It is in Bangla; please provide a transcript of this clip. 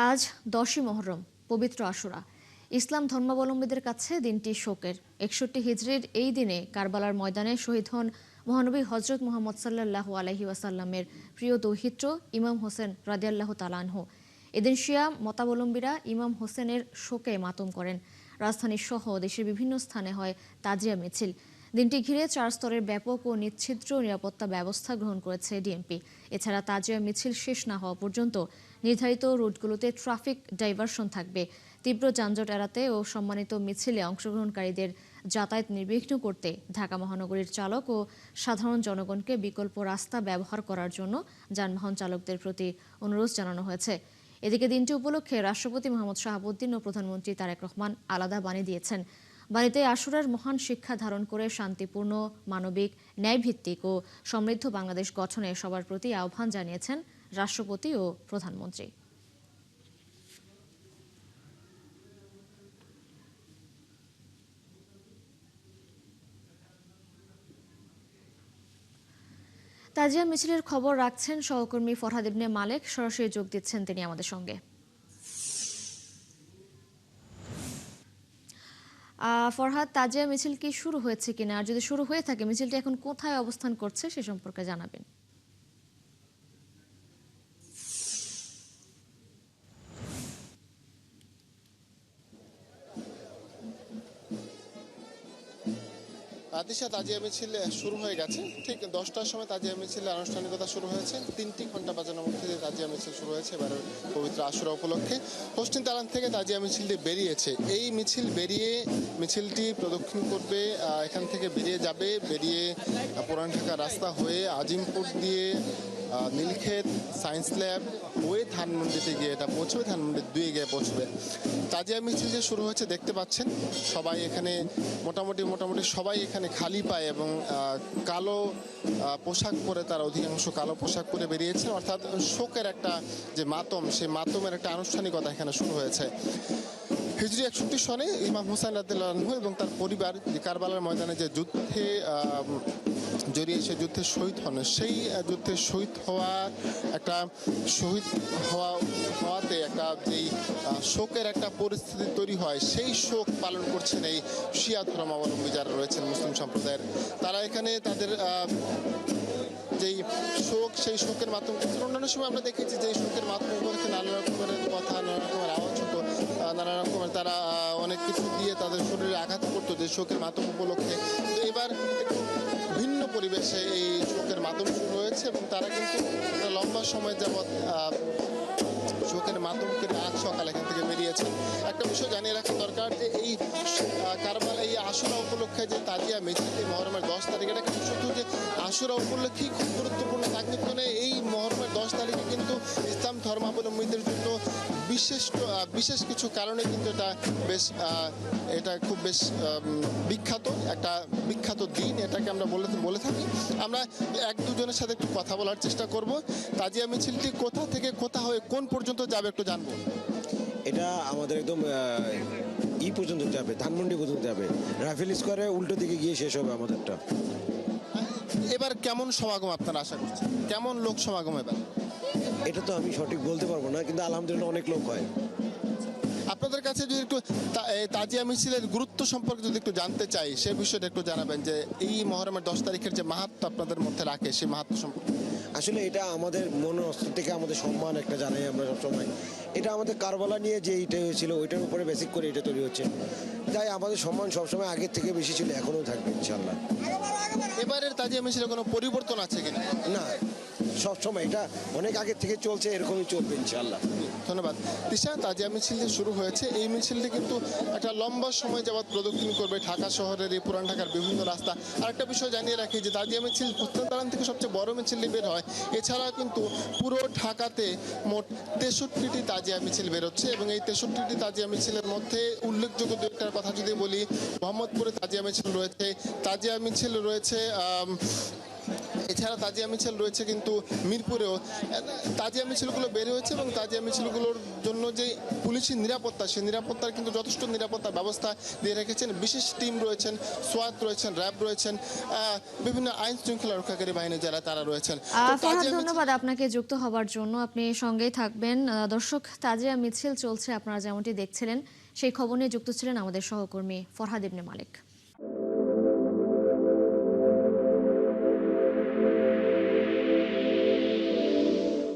আজ 10ই মুহররম, পবিত্র আশুরা। ইসলাম ধর্মাবলম্বীদের কাছে দিনটি শোকের। 61 হিজরির এই দিনে কারবালার ময়দানে শহীদ হন মহানবী হজরত মুহাম্মদ সাল্লাল্লাহু আলাইহি ওয়াসাল্লামের প্রিয় দৌহিত্র ইমাম হোসেন রাদিয়াল্লাহু তাআলা আনহু। এদিন শিয়া মতাবলম্বীরা ইমাম হোসেনের শোকে মাতম করেন। রাজধানী সহ দেশের বিভিন্ন স্থানে হয় তাজিয়া মিছিল। দিনটি ঘিরে 4 স্তরের ব্যাপক ও নিচ্ছিদ্র নিরাপত্তা ব্যবস্থা গ্রহণ করেছে ডিএমপি। এছাড়া তাজিয়া মিছিল শেষ না হওয়া পর্যন্ত নির্ধারিত রুটগুলোতে ট্রাফিক ডাইভারশন থাকবে। তীব্র যানজট এড়াতে ও সম্মানিত মিছিলে অংশগ্রহণকারীদের যাতায়াত নির্বিঘ্ন করতে ঢাকা মহানগরীর চালক ও সাধারণ জনগণকে বিকল্প রাস্তা ব্যবহার করার জন্য যানবাহন চালকদের প্রতি অনুরোধ জানানো হয়েছে। এদিকে দিনটি উপলক্ষে রাষ্ট্রপতি মোহাম্মদ শাহাবুদ্দিন ও প্রধানমন্ত্রী তারেক রহমান আলাদা বাণী দিয়েছেন। বাণীতে আশুরার মহান শিক্ষা ধারণ করে শান্তিপূর্ণ, মানবিক, ন্যায়ভিত্তিক ও সমৃদ্ধ বাংলাদেশ গঠনে সবার প্রতি আহ্বান জানিয়েছেন রাষ্ট্রপতি ও প্রধানমন্ত্রী। তাজিয়া মিছিলের খবর রাখছেন সহকর্মী ফরহাদ ইবনে মালেক। সরাসরি যোগ দিচ্ছেন তিনি আমাদের সঙ্গে। ফরহাদ, তাজিয়া মিছিল কি শুরু হয়েছে কিনা, আর যদি শুরু হয়ে থাকে মিছিলটি এখন কোথায় অবস্থান করছে সে সম্পর্কে জানাবেন। দিশা, তাজিয়া মিছিল শুরু হয়ে গেছে। ঠিক 10টার সময় তাজিয়া মিছিলের আনুষ্ঠানিকতা শুরু হয়েছে। 3টি ঘন্টা বাজানোর মধ্যে দিয়ে তাজিয়া মিছিল শুরু হয়েছে এবার পবিত্র আশুরা উপলক্ষে। পশ্চিম তালান থেকে তাজিয়া মিছিলটি বেরিয়েছে। এই মিছিল বেরিয়ে মিছিলটি প্রদক্ষিণ করবে, এখান থেকে বেরিয়ে যাবে, বেরিয়ে পুরান ঢাকা রাস্তা হয়ে আজিমপুর দিয়ে নীলক্ষেত, সায়েন্স ল্যাব হয়ে ধানমন্ডিতে গিয়ে এটা পৌঁছবে, ধানমন্ডির 2 গিয়ে পৌঁছবে। তাজিয়া মিছিল যে শুরু হয়েছে দেখতে পাচ্ছেন, সবাই এখানে মোটামুটি সবাই এখানে খালি পায় এবং কালো পোশাক পরে, তারা অধিকাংশ কালো পোশাক পরে বেরিয়েছে। অর্থাৎ শোকের একটা যে মাতম, সেই মাতমের একটা আনুষ্ঠানিকতা এখানে শুরু হয়েছে। হিজরি 61 সনে ইমাম হোসেন রাদিয়াল্লাহু আনহু এবং তার পরিবার যে কারবালার ময়দানে যে যুদ্ধে জড়িয়ে সে যুদ্ধে শহীদ হন, সেই যুদ্ধে শহীদ হওয়াতে একটা যেই শোকের একটা পরিস্থিতি তৈরি হয়, সেই শোক পালন করছেন এই শিয়া ধর্মাবলম্বী যারা রয়েছেন মুসলিম সম্প্রদায়ের। তারা এখানে তাদের যেই শোক, সেই শোকের মাধ্যম অন্যান্য সময় আমরা দেখেছি যে শোকের মাধ্যম উপলক্ষে নানা রকমের কথা, নানা রকমের আওয়াজ হতো, নানা রকমের তারা অনেক কিছু দিয়ে তাদের শরীরে আঘাত করতো যে শোকের মাধ্যম উপলক্ষে। তো এবার একটু ভিন্ন পরিবেশে এই শোকের মাধ্যম শুরু হয়েছে এবং তারা কিন্তু লম্বা সময় যাবৎ শোকের মাধ্যম করে আজ সকাল এখান থেকে বেরিয়েছেন। একটা বিষয় জানিয়ে রাখা দরকার যে এই কারবালা, এই আশুরা উপলক্ষে যে তাজিয়া মিছিলটি মহরমের 10 তারিখ, এটা কিন্তু শুধু যে আশুরা উপলক্ষেই খুব গুরুত্বপূর্ণ তা কিন্তু নয়। এই মহরমের 10 তারিখে কিন্তু ইসলাম ধর্মাবলম্বীদের জন্য বিশেষ কিছু কারণে কিন্তু এটা খুব বেশ বিখ্যাত দিন। এটাকে আমরা বলে থাকি। আমরা 1-2 জনের সাথে একটু কথা বলার চেষ্টা করব। তাজিয়া মিছিলটি কোথা থেকে কোথা হয়ে কোন পর্যন্ত যাবে একটু জানবো। এটা আমাদের একদম পর্যন্ত যাবে, ধানমন্ডি পর্যন্ত যাবে, রাফেল স্কোয়ারে উল্টো দিকে গিয়ে শেষ হবে আমাদেরটা। এবার কেমন সমাগম আপনারা আশা করছেন? কেমন লোক সমাগম এবার? এটা তো আমি সঠিক বলতে পারবো না, কিন্তু আলহামদুলিল্লাহ অনেক লোক হয়। আপনাদের কাছে যদি একটু তাজিয়া মিছিলের গুরুত্ব সম্পর্কে যদি একটু জানতে চাই, সে বিষয়টা একটু জানাবেন যে এই মহরমের 10 তারিখের যে মাহাত্ম্য আপনাদের মধ্যে রাখে, সেই মাহাত্ম্য সম্পর্কে। আসলে এটা আমাদের মনের অস্ত্র থেকে আমাদের সম্মান একটা জানাই আমরা সবসময়। এটা আমাদের কারবালা নিয়ে যে এইটা হয়েছিল ওইটার উপরে বেসিক করে এটা তৈরি হচ্ছে, তাই আমাদের সম্মান সবসময় আগের থেকে বেশি ছিল, এখনও থাকবে ইনশাল্লাহ। এবারের তাজিয়া মিছিলে কোনো পরিবর্তন আছে কিনা? না, সবসময় এটা অনেক আগের থেকে চলছে, এরকমই চলবে ইনশাল্লাহ। ধন্যবাদ। তিশা, তাজিয়া মিছিল যে শুরু হয়েছে, এই মিছিলটি কিন্তু একটা লম্বা সময় যাবৎ প্রদক্ষিণ করবে ঢাকা শহরের এই পুরান ঢাকার বিভিন্ন রাস্তা। আরেকটা বিষয় জানিয়ে রাখি যে তাজিয়া মিছিল পশ্চিম তালান থেকে সবচেয়ে বড় মিছিলটি বের হয়। এছাড়াও কিন্তু পুরো ঢাকাতে মোট 63টি তাজিয়া মিছিল বেরোচ্ছে এবং এই 63টি তাজিয়া মিছিলের মধ্যে উল্লেখযোগ্য দুইটার কথা যদি বলি, মোহাম্মদপুরে তাজিয়া মিছিল রয়েছে এছাড়া তাজিয়া মিছিল রয়েছে কিন্তু মিরপুরেও। তাজিয়া মিছিলগুলো বের হয়েছে এবং তাজিয়া মিছিলগুলোর জন্য যে পুলিশি নিরাপত্তা, সেই নিরাপত্তার কিন্তু যথেষ্ট নিরাপত্তা ব্যবস্থা দিয়ে রেখেছেন। বিশেষ টিম রয়েছেন, সোয়াত রয়েছেন, র্যাব রয়েছেন, বিভিন্ন আইন শৃঙ্খলা রক্ষাকারী বাহিনী যারা তারা রয়েছেন। তো ফরহাদ, তাজিয়া মিছিল- ধন্যবাদ আপনাকে যুক্ত হবার জন্য। আপনি সঙ্গেই থাকবেন। দর্শক, তাজিয়া মিছিল চলছে, আপনারা যেমনটি দেখছিলেন, সেই খবর নিয়ে যুক্ত ছিলেন আমাদের সহকর্মী ফরহাদ ইবনে মালিক।